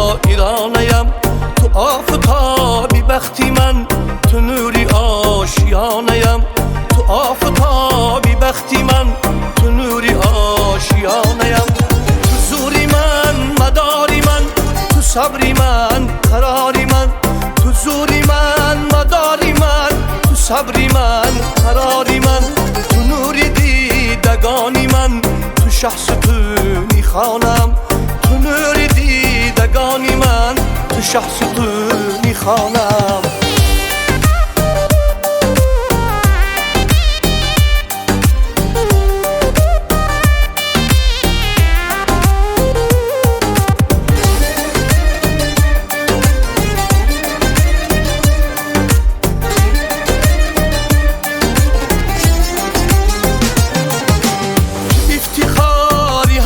شاعرانیم، تو آفتابی بختی من، تو نوری آشیانیم، تو آفتابی بختی من، تو نوری آشیانیم. تو زوری من مداری من، تو صبری من قراری من، تو زوری من مداری من، تو صبری من قراری من، تو نوری دیدگانی من، تو شخص تو میخوانم، تو نوری دیدگانی من، تو شخص تو میخوانم.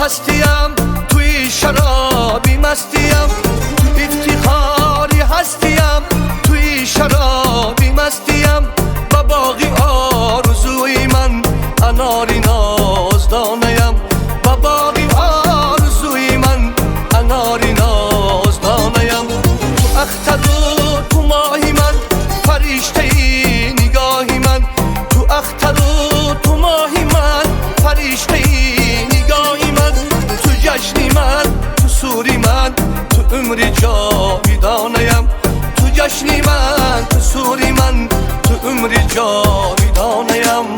هستیم توی شرابی مستیم، تو افتخاری هستیم توی شرابی مستیم. و باقی آرزوی من اناری نازدانیم، و باقی آرزوی من اناری نازدانیم. تو اختر و تو ماهی من، فرشته نگاهی من، تو اختر و تو ماهی من، فرشته نگاهی من، تو جشنی من، تو سوری من، تو عمری جاویدانیم، تو جشنی من، تو سوری من، تو عمری جاویدانیم.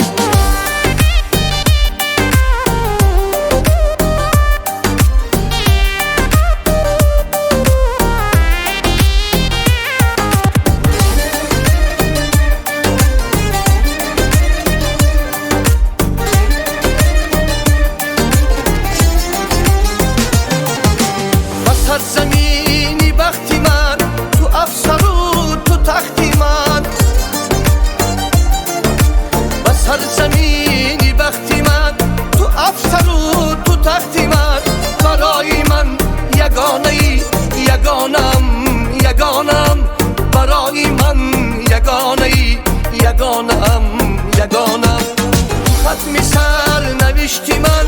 سرزمینی بختی من، تو افسر و تو تختی من، و سرزمینی بختی من، تو افسر و تو تختی من. برای من یگانه ای، یگانم یگانم، برای من یگانه ای، یگانم یگانم. ختمی سر نوشتی من،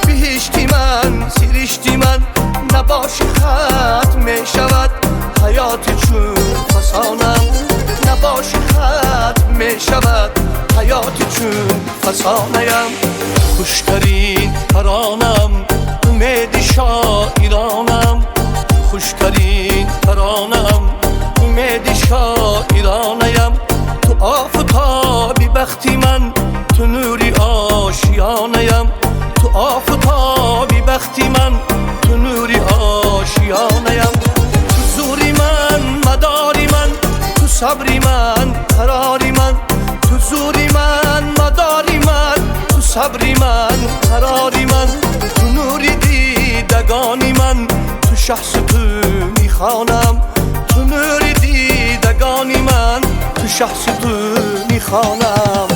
بهشتی من، سیرشتی من، نباشی ختم می شود حیات چون فسانم، نباشی ختم می شود حیات چون فسانم. خوشترین ترانم، امید شاعرانم، خوشترین ترانم، امید شاعرانم. تو آفتابی بختی من، تو نوری آشیانیم، تو آفتابی بختی من، تو نوری آشیانیم. تو زوری من مداری من، تو صبری من قراری من، تو زوری من مداری من، تو صبری من قراری من، تو نوری دیدگانی من، تو شخص تو میخوانم، تو نوری دیدگانی من، تو شخص تو میخوانم.